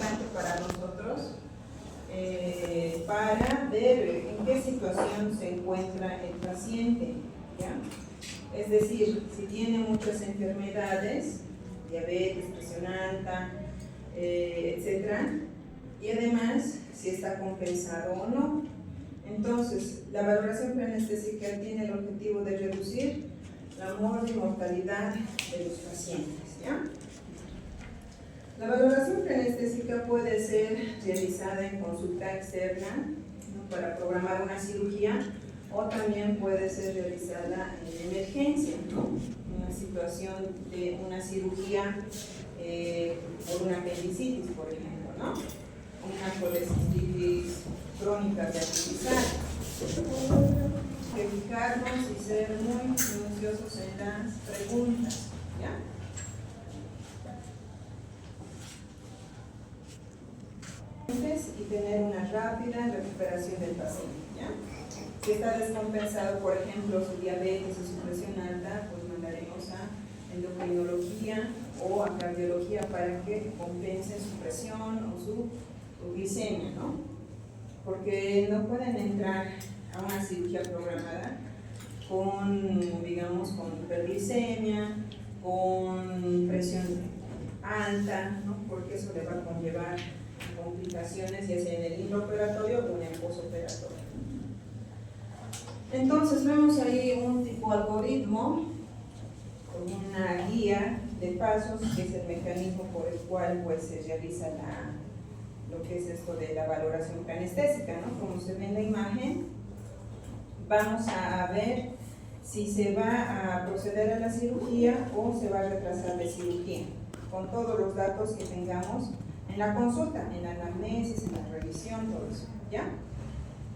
importante para nosotros para ver en qué situación se encuentra el paciente, ¿ya? Es decir, si tiene muchas enfermedades, diabetes, presión alta, etcétera, y además si está compensado o no. Entonces, la valoración preanestésica tiene el objetivo de reducir la mortalidad de los pacientes, ¿ya? La valoración preanestésica puede ser realizada en consulta externa, ¿no?, para programar una cirugía, o también puede ser realizada en emergencia, ¿no?, en una situación de una cirugía por una apendicitis, por ejemplo, ¿no?, una colecistitis crónica artificial. Hay que fijarnos y ser muy minuciosos en las preguntas, ¿ya? Y tener una rápida recuperación del paciente, ¿ya? Si está descompensado, por ejemplo, su diabetes o su presión alta, pues mandaremos a endocrinología o a cardiología para que compense su presión o su glicemia, ¿no? Porque no pueden entrar a una cirugía programada con, digamos, con hiperglicemia, con presión alta, ¿no?, porque eso le va a conllevar complicaciones, ya sea en el intraoperatorio o en el postoperatorio. Entonces vemos ahí un tipo algoritmo con una guía de pasos, que es el mecanismo por el cual pues se realiza lo que es esto de la valoración preanestésica, ¿no? Como se ve en la imagen, vamos a ver si se va a proceder a la cirugía o se va a retrasar la cirugía, con todos los datos que tengamos en la consulta, en la anamnesis, en la revisión, todo eso, ¿ya?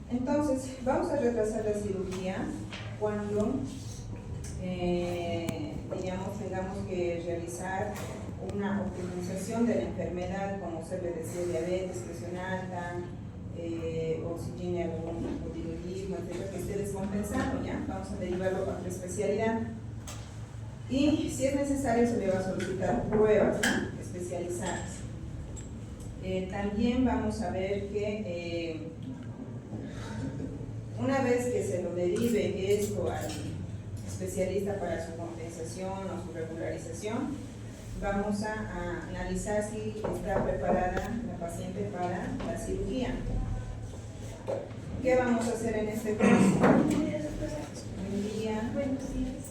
Entonces, vamos a retrasar la cirugía cuando digamos, tengamos que realizar una optimización de la enfermedad, como se le decía, diabetes, presión alta, o si tiene algún hipotiroidismo, etcétera, que esté descompensado, ¿ya? Vamos a derivarlo a otra especialidad. Y si es necesario, se le va a solicitar pruebas, ¿no?, especializadas. También vamos a ver que una vez que se lo derive esto al especialista para su compensación o su regularización, vamos a analizar si está preparada la paciente para la cirugía. ¿Qué vamos a hacer en este caso? Buen día. Buenos días.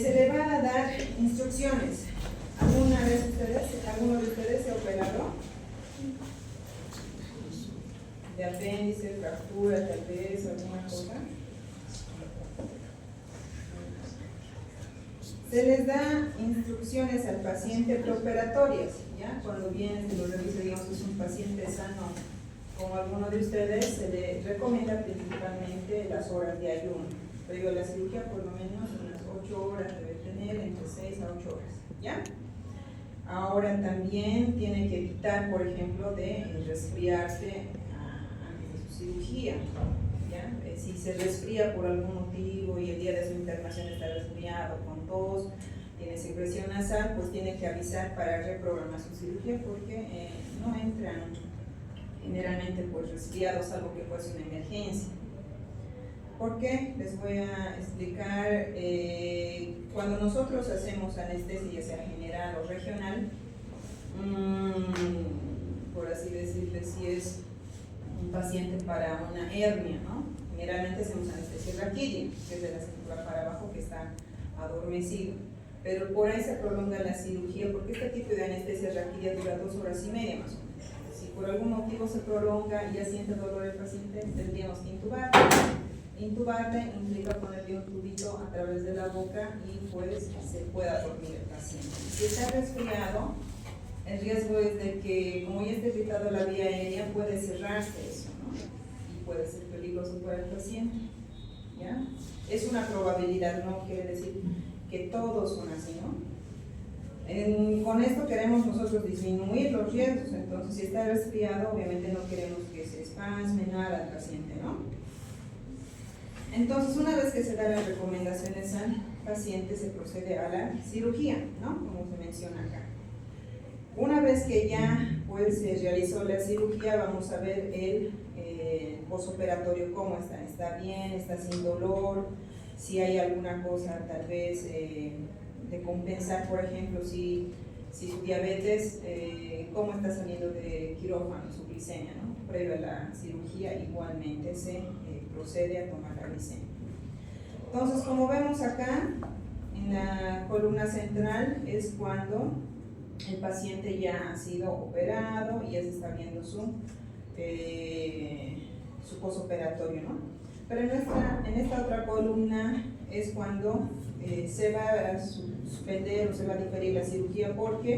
Se le va a dar instrucciones. ¿Alguno de ustedes se ha operado? ¿De apéndice, fractura, tal vez, alguna cosa? Se les da instrucciones al paciente preoperatorias, ¿ya? Cuando viene, se lo revisa, digamos que es un paciente sano, como alguno de ustedes, se le recomienda principalmente las horas de ayuno. Previo a la cirugía, por lo menos unas 8 horas debe tener, entre 6 a 8 horas, ¿ya? Ahora también tiene que evitar, por ejemplo, de resfriarse antes de su cirugía, ¿ya? Si se resfría por algún motivo y el día de su internación está resfriado, con tos, tiene secreción nasal, pues tiene que avisar para reprogramar su cirugía, porque no entran generalmente pues resfriados, algo que fuese una emergencia. ¿Por qué? Les voy a explicar. Cuando nosotros hacemos anestesia, ya sea general o regional, por así decirlo, si es un paciente para una hernia, ¿no?, generalmente hacemos anestesia raquídea, que es de la cintura para abajo, que está adormecido, pero por ahí se prolonga la cirugía, porque este tipo de anestesia raquídea dura 2 horas y media más o menos. Si por algún motivo se prolonga y ya siente dolor el paciente, tendríamos que intubarlo. Intubarle implica ponerle un tubito a través de la boca y pues se pueda dormir el paciente. Si está resfriado, el riesgo es de que, como ya está irritado la vía aérea, puede cerrarse eso, ¿no?, y puede ser peligroso para el paciente, ¿ya? Es una probabilidad, no quiere decir que todos son así, ¿no? Con esto queremos nosotros disminuir los riesgos. Entonces, si está resfriado, obviamente no queremos que se espasme nada al paciente, ¿no? Entonces, una vez que se dan las recomendaciones al paciente, se procede a la cirugía, ¿no?, como se menciona acá. Una vez que ya pues, se realizó la cirugía, vamos a ver el posoperatorio cómo está. ¿Está bien? ¿Está sin dolor? Si hay alguna cosa tal vez de compensar, por ejemplo, si su diabetes, cómo está saliendo de quirófano, su glicemia, ¿no? Previo a la cirugía igualmente se procede a tomar la glicemia. Entonces, como vemos acá, en la columna central es cuando el paciente ya ha sido operado y ya se está viendo su posoperatorio, ¿no? Pero en esta otra columna es cuando se va a suspender o se va a diferir la cirugía porque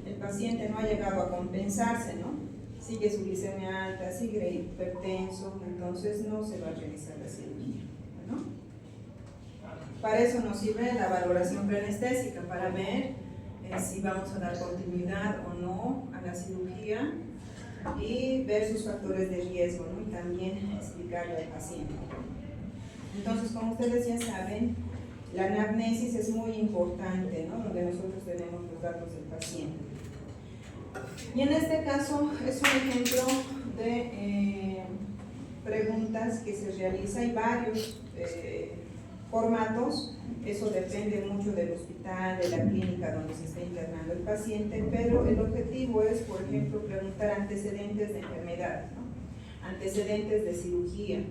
el paciente no ha llegado a compensarse, ¿no? Sigue su glicemia alta, sigue hipertenso, entonces no se va a realizar la cirugía, ¿no? Para eso nos sirve la valoración preanestésica, para ver si vamos a dar continuidad o no a la cirugía y ver sus factores de riesgo, ¿no? Y también explicarle al paciente. Entonces, como ustedes ya saben, la anamnesis es muy importante, ¿no? Donde nosotros tenemos los datos del paciente. Y en este caso es un ejemplo de preguntas que se realiza. Hay varios formatos, eso depende mucho del hospital, de la clínica donde se está internando el paciente, pero el objetivo es, por ejemplo, preguntar antecedentes de enfermedades, ¿no? Antecedentes de cirugía,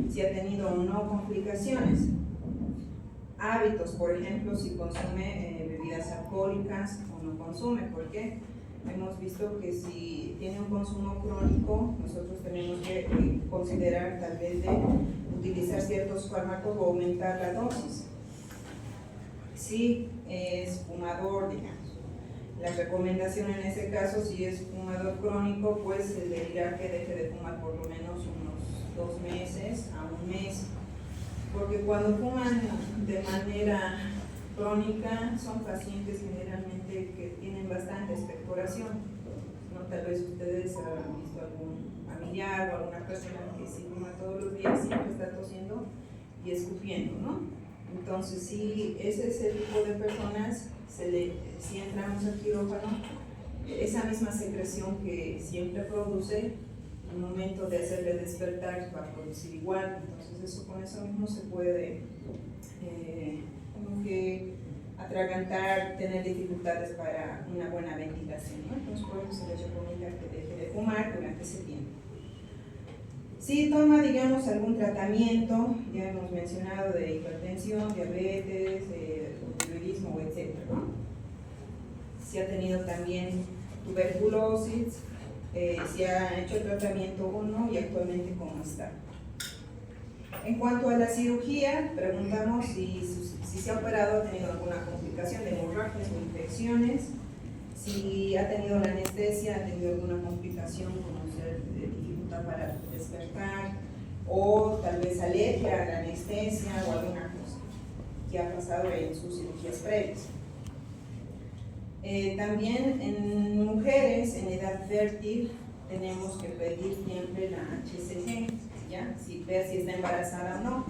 si ha tenido o no complicaciones, hábitos, por ejemplo, si consume bebidas alcohólicas o no consume, porque hemos visto que si tiene un consumo crónico, nosotros tenemos que considerar tal vez de utilizar ciertos fármacos o aumentar la dosis. Si es fumador, digamos, la recomendación en ese caso, si es fumador crónico, pues se le dirá que deje de fumar por lo menos unos 2 meses a 1 mes, porque cuando fuman de manera crónica son pacientes generalmente que tienen bastante expectoración, ¿no? Tal vez ustedes han visto algún familiar o alguna persona que si fuma todos los días siempre está tosiendo y escupiendo, ¿no? Entonces, si ese es el tipo de personas, si entramos al quirófano, esa misma secreción que siempre produce, en el momento de hacerle despertar va a producir igual. Entonces, con eso mismo se puede como que atragantar, tener dificultades para una buena ventilación, ¿no? Entonces, por eso se les recomienda que deje de fumar durante ese tiempo. Si toma, digamos, algún tratamiento, ya hemos mencionado de hipertensión, diabetes, hipotiroidismo, etc., ¿no? Si ha tenido también tuberculosis, si ha hecho tratamiento o no y actualmente cómo está. En cuanto a la cirugía, preguntamos si se ha operado, ha tenido alguna complicación de hemorragias o infecciones, si ha tenido la anestesia, ha tenido alguna complicación como ser dificultad para despertar o tal vez alergia a la anestesia o alguna cosa que ha pasado en sus cirugías previas. También en mujeres en edad fértil tenemos que pedir siempre la HCG, ¿ya? Si ver si está embarazada o no,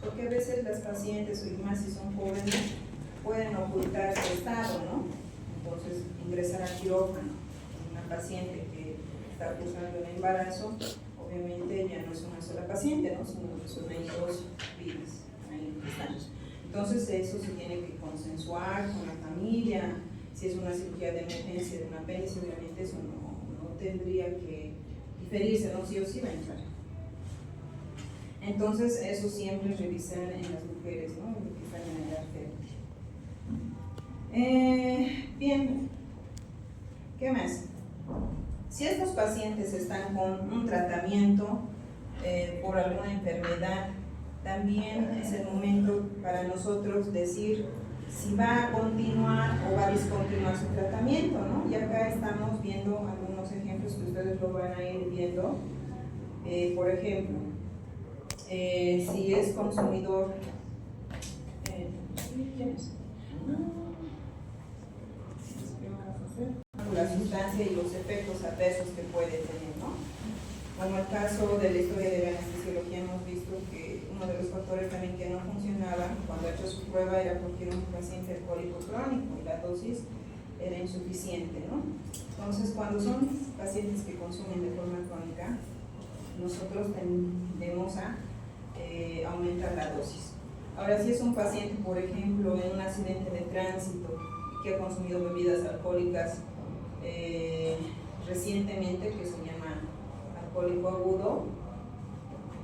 porque a veces las pacientes, y más si son jóvenes, pueden ocultar su estado, ¿no? Entonces, ingresar al quirófano una paciente que está cursando el embarazo, obviamente ya no es una sola paciente, ¿no? Son 2 vidas ahí están. Entonces, eso se tiene que consensuar con la familia. Si es una cirugía de emergencia de un apéndice, obviamente eso no tendría que diferirse, ¿no? Sí o sí va a entrar. Entonces, eso siempre revisar en las mujeres, ¿no? Que están en edad fértil. Bien, ¿qué más? Si estos pacientes están con un tratamiento por alguna enfermedad, también es el momento para nosotros decir si va a continuar o va a discontinuar su tratamiento, ¿no? Y acá estamos viendo algunos ejemplos que ustedes lo van a ir viendo. Por ejemplo, si es consumidor, ¿quién es? La sustancia y los efectos adversos que puede tener, ¿no? Como el caso de la historia de la anestesiología, hemos visto que uno de los factores también que no funcionaba cuando ha hecho su prueba era porque era un paciente alcohólico crónico y la dosis era insuficiente, ¿no? Entonces, cuando son pacientes que consumen de forma crónica, nosotros tendemos a aumentar la dosis. Ahora, si es un paciente, por ejemplo, en un accidente de tránsito que ha consumido bebidas alcohólicas recientemente, que se llama alcohólico agudo,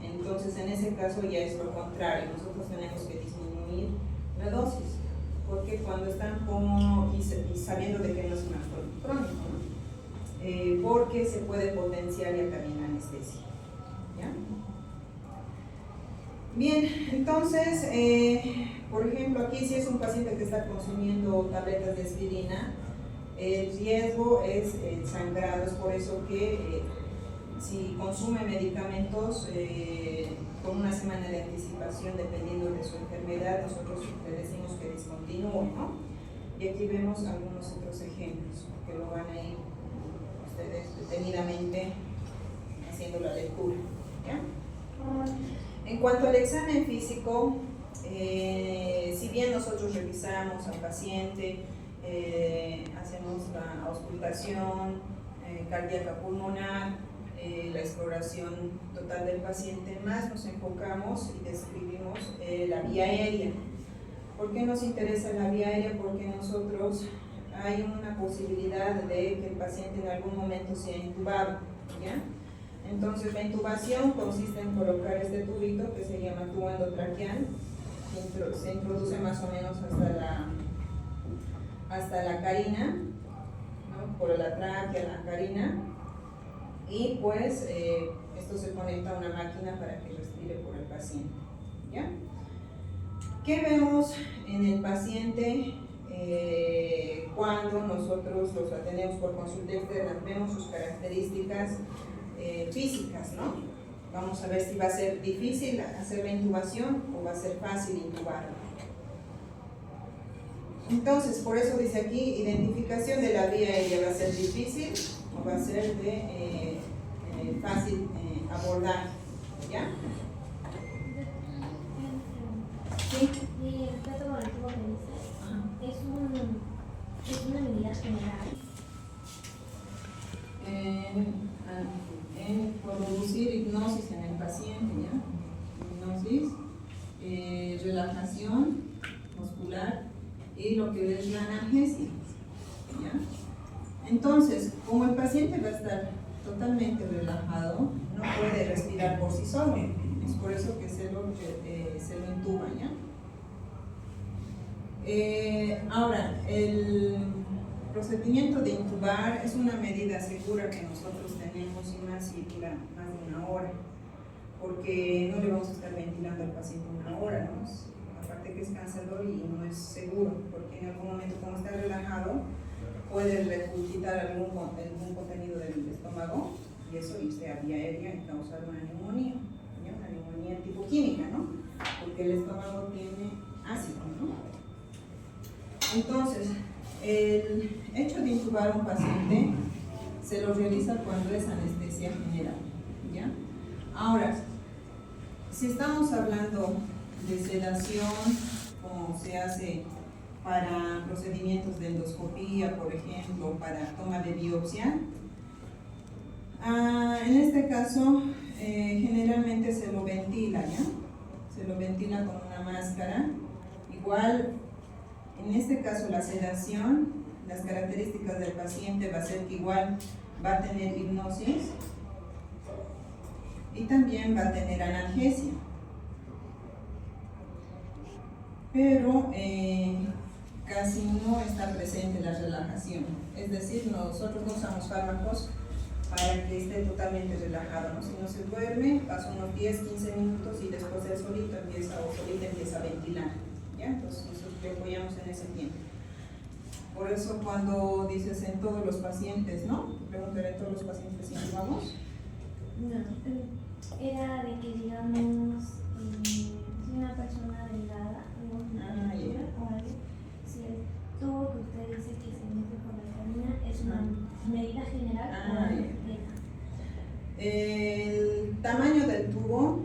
entonces en ese caso ya es lo contrario, nosotros tenemos que disminuir la dosis, porque cuando están como, y sabiendo de que no es un alcohólico crónico, ¿no? Porque se puede potenciar ya también la anestesia, ¿ya? Bien, entonces, por ejemplo, aquí si es un paciente que está consumiendo tabletas de aspirina, el riesgo es el sangrado, es por eso que si consume medicamentos con una semana de anticipación, dependiendo de su enfermedad, nosotros le decimos que discontinúe, ¿no? Y aquí vemos algunos otros ejemplos que lo van a ir ustedes detenidamente haciendo la lectura, ¿ya? En cuanto al examen físico, si bien nosotros revisamos al paciente, hacemos la auscultación cardíaca pulmonar, la exploración total del paciente, más nos enfocamos y describimos la vía aérea. ¿Por qué nos interesa la vía aérea? Porque nosotros hay una posibilidad de que el paciente en algún momento sea intubado, ¿ya? Entonces la intubación consiste en colocar este tubito que se llama tubo endotraqueal, se introduce más o menos hasta la carina, ¿no? Por la tráquea, la carina, y pues esto se conecta a una máquina para que respire por el paciente, ¿ya? ¿Qué vemos en el paciente cuando nosotros los atendemos por consulta externa? Vemos sus características físicas, ¿no? Vamos a ver si va a ser difícil hacer la intubación o va a ser fácil intubarlo. Entonces, por eso dice aquí, identificación de la vía aérea, ¿va a ser difícil o va a ser de fácil abordar? ¿Ya? Sí. Y respecto al tubo que dice, es una medida general. En producir hipnosis en el paciente, ¿ya? Hipnosis, relajación muscular y lo que es la analgesia, ¿ya? Entonces, como el paciente va a estar totalmente relajado, no puede respirar por sí solo, es por eso que se lo intuba, ¿ya? Ahora, el procedimiento de intubar es una medida segura que nosotros tenemos, y más si dura más de una hora, porque no le vamos a estar ventilando al paciente una hora, ¿no? Aparte que es cansador y no es seguro, porque en algún momento, como está relajado, puede regurgitar algún contenido del estómago y eso irse a vía aérea y causar una neumonía, ¿ya? Una neumonía tipo química, ¿no? Porque el estómago tiene ácido, ¿no? Entonces, el hecho de intubar a un paciente se lo realiza cuando es anestesia general, ¿ya? Ahora, si estamos hablando de sedación, como se hace para procedimientos de endoscopía, por ejemplo, para toma de biopsia, en este caso generalmente se lo ventila, ¿ya? Se lo ventila con una máscara. Igual, en este caso la sedación, las características del paciente va a ser que igual va a tener hipnosis y también va a tener analgesia, pero casi no está presente la relajación, es decir, nosotros no usamos fármacos para que esté totalmente relajado, ¿no? Si no se duerme, pasa unos 10-15 minutos y después él solito empieza a ventilar, ¿ya? Entonces nosotros le apoyamos en ese tiempo. Por eso cuando dices en todos los pacientes, ¿no? Preguntaré, ¿en todos los pacientes si intubamos? No, era de que digamos, si una persona delgada, o algo, si el tubo que usted dice que se mete por la carina es una medida general El tamaño del tubo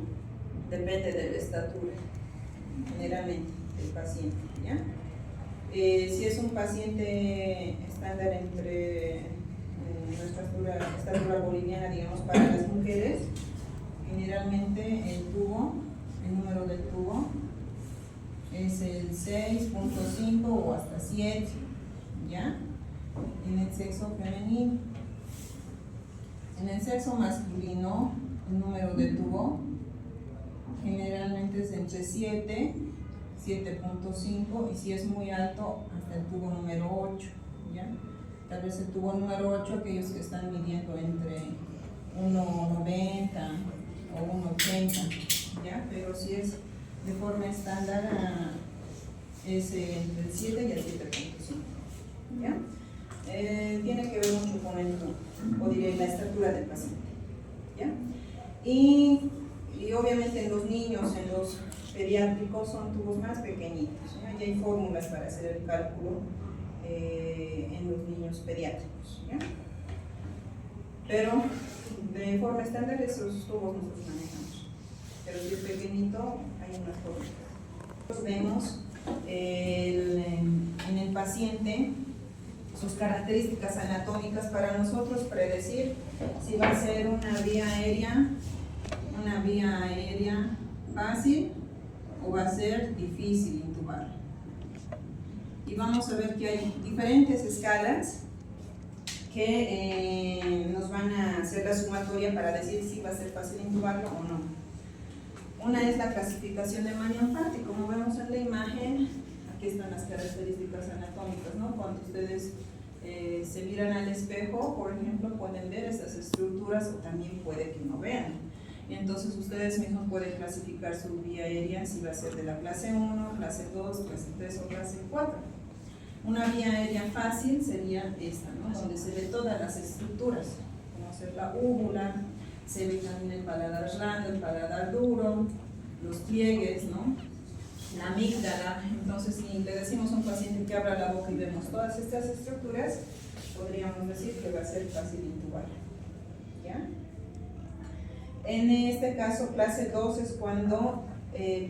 depende de la estatura, generalmente, del paciente, ¿ya? Si es un paciente estándar entre nuestra estatura boliviana, digamos, para las mujeres. Generalmente el número del tubo es el 6.5 o hasta 7, ¿ya? En el sexo femenino. En el sexo masculino, el número de tubo generalmente es entre 7, 7.5 y si es muy alto, hasta el tubo número 8, ¿ya? Tal vez el tubo número 8, aquellos que están midiendo entre 1.90 o 1.80, ¿ya? Pero si es de forma estándar, es entre el 7 y el 7.5, ¿ya? Tiene que ver mucho con la estatura del paciente, ¿ya? Y obviamente en los niños, en los pediátricos, son tubos más pequeñitos, ¿ya? Y hay fórmulas para hacer el cálculo en los niños pediátricos, ¿ya? Pero de forma estándar esos tubos nosotros manejamos, pero si es pequeñito hay unas fórmulas. Vemos en el paciente sus características anatómicas para nosotros predecir si va a ser una vía aérea fácil o va a ser difícil intubar. Y vamos a ver que hay diferentes escalas que nos van a hacer la sumatoria para decir si va a ser fácil intubarlo o no. Una es la clasificación de Magnum-Patti. Como vemos en la imagen, aquí están las características anatómicas, ¿no? Cuando ustedes se miran al espejo, por ejemplo, pueden ver estas estructuras o también puede que no vean. Entonces ustedes mismos pueden clasificar su vía aérea si va a ser de la clase 1, clase 2, clase 3 o clase 4. Una vía aérea fácil sería esta, ¿no? Donde se ve todas las estructuras, como ser la úvula, se ve también el paladar blando, el paladar duro, los pliegues, ¿no? La amígdala. Entonces, si le decimos a un paciente que abra la boca y vemos todas estas estructuras, podríamos decir que va a ser fácil intubar, ¿ya? En este caso, clase 2 es cuando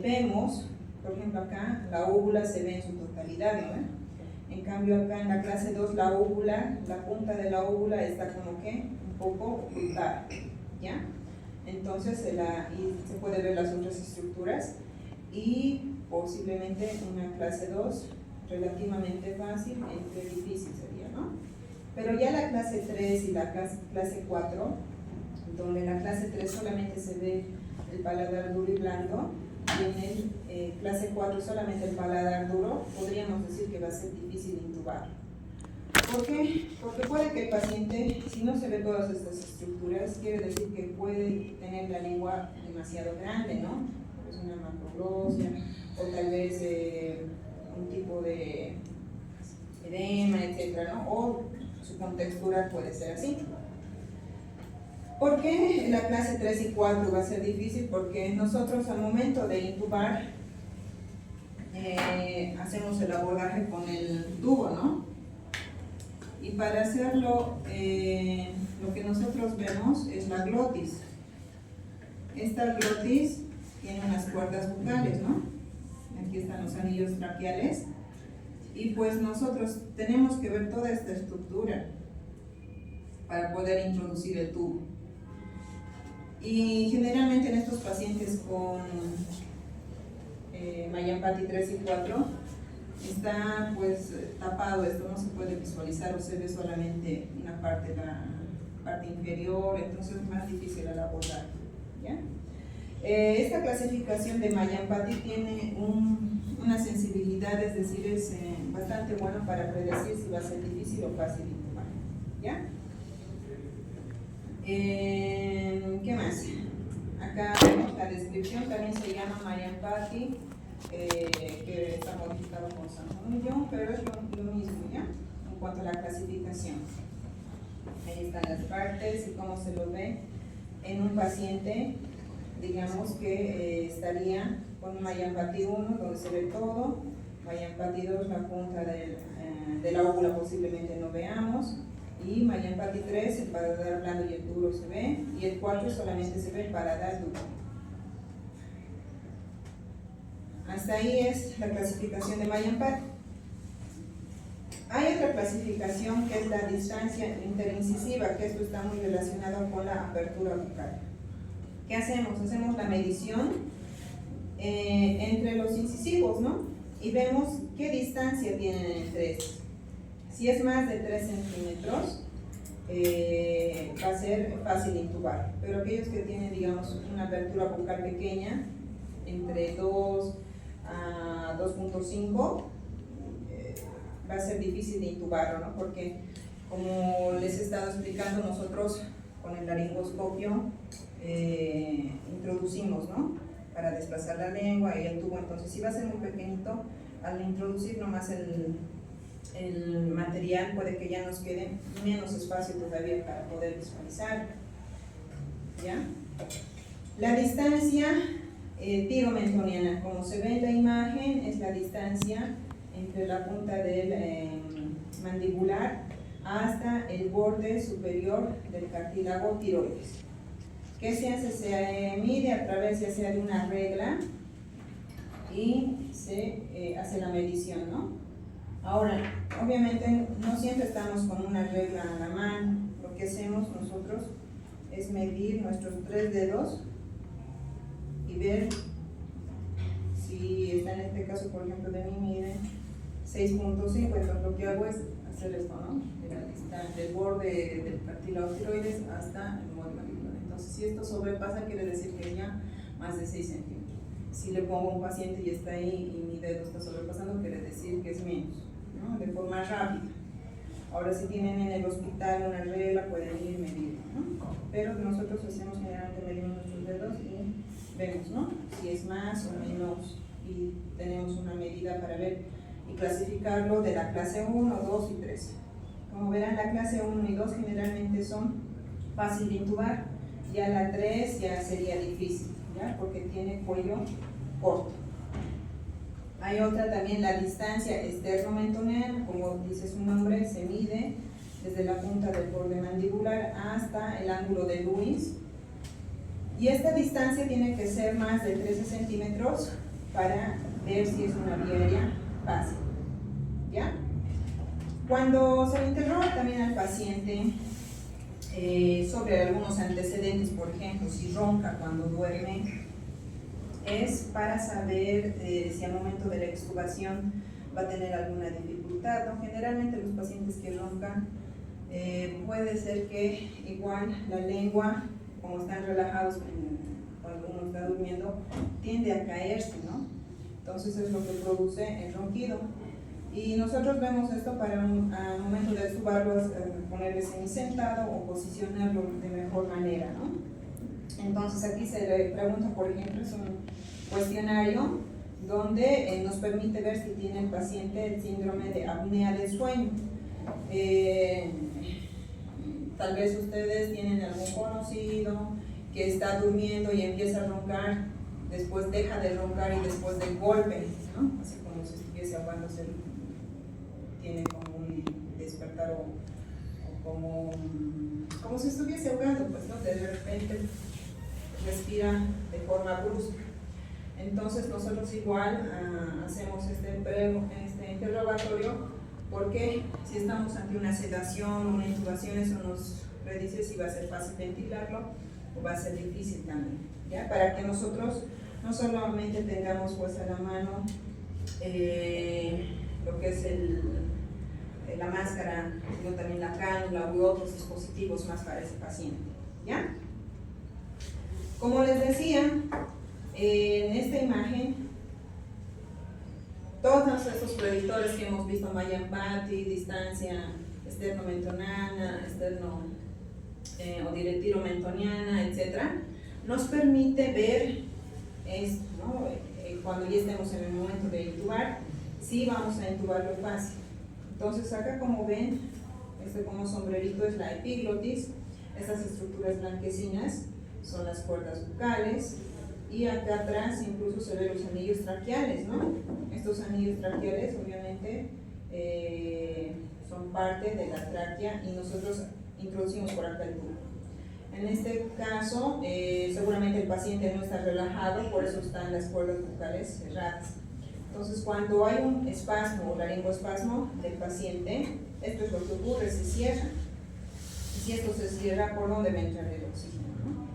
vemos, por ejemplo acá, la úvula se ve en su totalidad, ¿no? En cambio acá en la clase 2 la úvula, la punta de la úvula está como que un poco ocultada, ¿ya? Entonces se puede ver las otras estructuras y posiblemente una clase 2 relativamente fácil, entre difícil sería, ¿no? Pero ya la clase 3 y la clase 4, donde en la clase 3 solamente se ve el paladar duro y blando, y en clase 4 solamente el paladar duro, podríamos decir que va a ser difícil intubar. ¿Por qué? Porque puede que el paciente, si no se ve todas estas estructuras, quiere decir que puede tener la lengua demasiado grande, ¿no? Es una macroglosia, o tal vez un tipo de edema, etcétera, ¿no? O su contextura puede ser así. ¿Por qué en la clase 3 y 4 va a ser difícil? Porque nosotros al momento de intubar hacemos el abordaje con el tubo, ¿no? Y para hacerlo, lo que nosotros vemos es la glotis. Esta glotis tiene unas cuerdas bucales, ¿no? Aquí están los anillos traqueales. Y pues nosotros tenemos que ver toda esta estructura para poder introducir el tubo. Y generalmente en estos pacientes con Magnum-Patti 3 y 4 está pues tapado esto, no se puede visualizar o se ve solamente una parte, la parte inferior, entonces es más difícil el abordaje, ¿ya? Esta clasificación de Magnum-Patti tiene una sensibilidad, es decir, es bastante bueno para predecir si va a ser difícil o fácil intubar, ¿ya? ¿Qué más? Acá vemos la descripción, también se llama Magnum-Patti, que está modificado con San Juan, pero es lo mismo, ¿ya? En cuanto a la clasificación. Ahí están las partes y cómo se lo ve en un paciente, digamos que estaría con Magnum-Patti 1, donde se ve todo, Magnum-Patti 2, la punta de la óvula posiblemente no veamos, y Magnum-Patti 3, el paladar blando y el duro se ve, y el 4 solamente se ve el paladar duro. Hasta ahí es la clasificación de Magnum-Patti. Hay otra clasificación que es la distancia interincisiva, que esto está muy relacionado con la apertura bucal. ¿Qué hacemos? Hacemos la medición entre los incisivos, ¿no? Y vemos qué distancia tienen entre estos. Si es más de 3 centímetros, va a ser fácil intubar, pero aquellos que tienen, digamos, una apertura bucal pequeña, entre 2 a 2.5, va a ser difícil de intubarlo, ¿no? Porque, como les he estado explicando, nosotros con el laringoscopio introducimos, ¿no? Para desplazar la lengua y el tubo. Entonces, si va a ser muy pequeñito, al introducir nomás el material, puede que ya nos quede menos espacio todavía para poder visualizar. ¿Ya? La distancia tiromentoniana, como se ve en la imagen, es la distancia entre la punta del mandibular hasta el borde superior del cartílago tiroides. ¿Qué se hace? Se mide a través ya sea de una regla y se hace la medición, ¿no? Ahora, obviamente no siempre estamos con una regla a la mano. Lo que hacemos nosotros es medir nuestros 3 dedos y ver si está, en este caso, por ejemplo, de mí mide 6.5, entonces lo que hago es hacer esto, ¿no? Del borde del cartílago tiroides hasta el borde mandibular. Entonces, si esto sobrepasa, quiere decir que ya más de 6 centímetros. Si le pongo a un paciente y está ahí y mi dedo está sobrepasando, quiere decir que es menos, ¿no? De forma rápida. Ahora, si tienen en el hospital una regla, pueden ir medir, ¿no? Pero nosotros hacemos generalmente, medimos nuestros dedos y vemos, ¿no? Si es más o menos, y tenemos una medida para ver y clasificarlo de la clase 1, 2 y 3. Como verán, la clase 1 y 2 generalmente son fácil de intubar, ya la 3 ya sería difícil, ¿ya? Porque tiene cuello corto. Hay otra también, la distancia esternomentoneana, como dice su nombre, se mide desde la punta del borde mandibular hasta el ángulo de Lewis. Y esta distancia tiene que ser más de 13 centímetros para ver si es una vía aérea fácil. ¿Ya? Cuando se le interroga también al paciente sobre algunos antecedentes, por ejemplo, si ronca cuando duerme, es para saber si al momento de la extubación va a tener alguna dificultad, ¿no? Generalmente los pacientes que roncan puede ser que igual la lengua, como están relajados cuando uno está durmiendo, tiende a caerse, ¿no? Entonces es lo que produce el ronquido. Y nosotros vemos esto para al momento de extubarlo, ponerle semisentado o posicionarlo de mejor manera, ¿no? Entonces aquí se le pregunta, por ejemplo, es un cuestionario donde nos permite ver si tiene el paciente el síndrome de apnea del sueño. Tal vez ustedes tienen algún conocido que está durmiendo y empieza a roncar, después deja de roncar y después del golpe, ¿no? Así como si estuviese ahogándose, tiene como un despertar o como si estuviese ahogando, pues, ¿no? De repente respira de forma brusca. Entonces nosotros igual hacemos este interrogatorio, porque si estamos ante una sedación o una intubación, eso nos predice si va a ser fácil ventilarlo o va a ser difícil también, ¿ya? Para que nosotros no solamente tengamos pues a la mano lo que es la máscara, sino también la cánula u otros dispositivos más para ese paciente, ¿ya? Como les decía, en esta imagen, todos estos predictores que hemos visto, Mallampati, distancia esternomentonana, o diretiromentoniana, etc., nos permite ver esto, ¿no? Cuando ya estemos en el momento de intubar, sí vamos a intubarlo fácil. Entonces acá, como ven, como sombrerito es la epiglotis, estas estructuras blanquecinas son las cuerdas bucales, y acá atrás incluso se ven los anillos traqueales, ¿no? Estos anillos traqueales obviamente son parte de la tráquea y nosotros introducimos por acá el tubo. En este caso, seguramente el paciente no está relajado, por eso están las cuerdas bucales cerradas. Entonces, cuando hay un espasmo o laringoespasmo del paciente, esto es lo que ocurre, se cierra. Y si esto se cierra, ¿por dónde va a entrar el oxígeno, ¿no?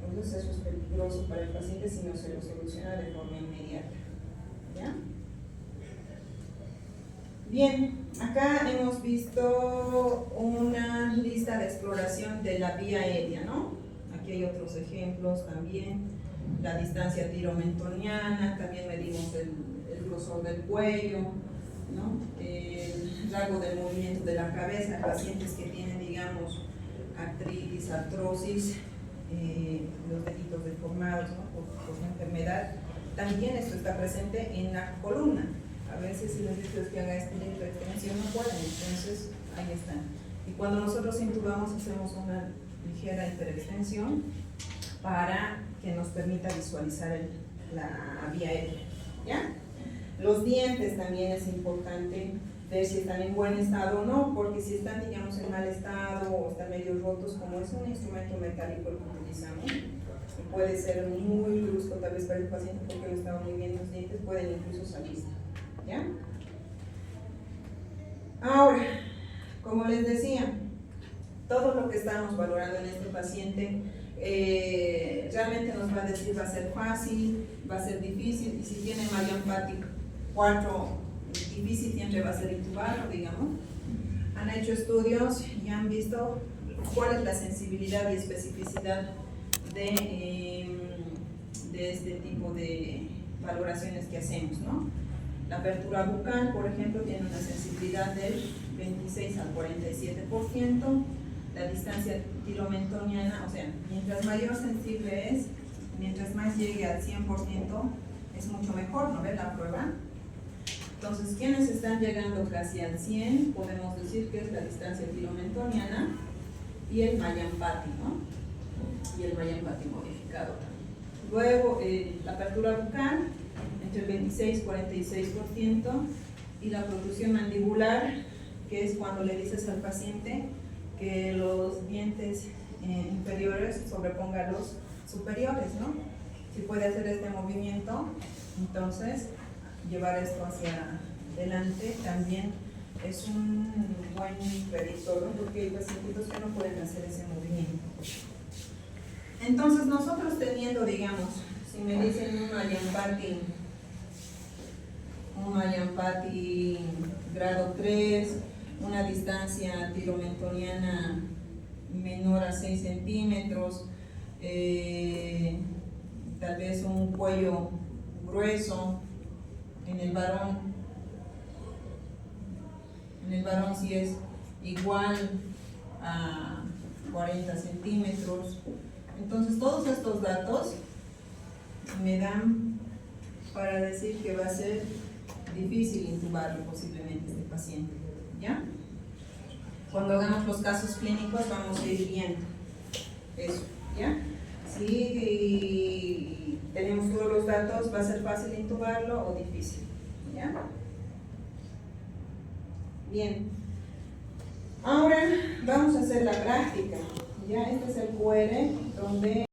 Entonces, eso es peligroso para el paciente si no se lo soluciona de forma inmediata. ¿Ya? Bien, acá hemos visto una lista de exploración de la vía aérea, ¿no? Aquí hay otros ejemplos también. La distancia tiromentoniana, también medimos el grosor del cuello, ¿no? El rango del movimiento de la cabeza, pacientes que tienen, digamos, artritis, artrosis, los deditos deformados, ¿no? por una enfermedad. También esto está presente en la columna. A veces si les dices que haga extensión no pueden, entonces ahí están. Y cuando nosotros intubamos hacemos una ligera hiperextensión para que nos permita visualizar la vía aérea, ¿ya? Los dientes también es importante ver si están en buen estado o no, porque si están, digamos, en mal estado o están medio rotos, como es un instrumento metálico el que utilizamos, puede ser muy brusco tal vez para el paciente porque no estaba muy bien los dientes, pueden incluso salirse, ¿ya? Ahora, como les decía, todo lo que estamos valorando en este paciente realmente nos va a decir va a ser fácil, va a ser difícil, y si tiene Mallampati 4, difícil siempre va a ser intubarlo, digamos. Han hecho estudios y han visto cuál es la sensibilidad y especificidad de este tipo de valoraciones que hacemos, ¿no? La apertura bucal, por ejemplo, tiene una sensibilidad del 26 al 47%. La distancia tiromentoniana, o sea, mientras mayor sensible es, mientras más llegue al 100%, es mucho mejor, ¿no ves la prueba? Entonces, quienes están llegando casi al 100, podemos decir que es la distancia tiromentoniana y el Mallampati, ¿no? Y el Mallampati modificado. Luego, la apertura bucal, entre el 26 y 46%, y la protrusión mandibular, que es cuando le dices al paciente que los dientes inferiores sobrepongan a los superiores, ¿no? Si puede hacer este movimiento, entonces llevar esto hacia adelante también es un buen predictor, ¿no? Porque hay pacientes que no pueden hacer ese movimiento. Entonces nosotros teniendo, digamos, si me dicen un Mallampati grado 3, una distancia tiromentoniana menor a 6 centímetros, tal vez un cuello grueso, en el varón si es igual a 40 centímetros. Entonces todos estos datos me dan para decir que va a ser difícil intubarlo posiblemente este paciente, ¿ya? Cuando hagamos los casos clínicos vamos a ir viendo eso, ¿ya? Si tenemos todos los datos, ¿va a ser fácil intubarlo o difícil? ¿Ya? Bien. Ahora vamos a hacer la práctica, ¿ya? Este es el QR donde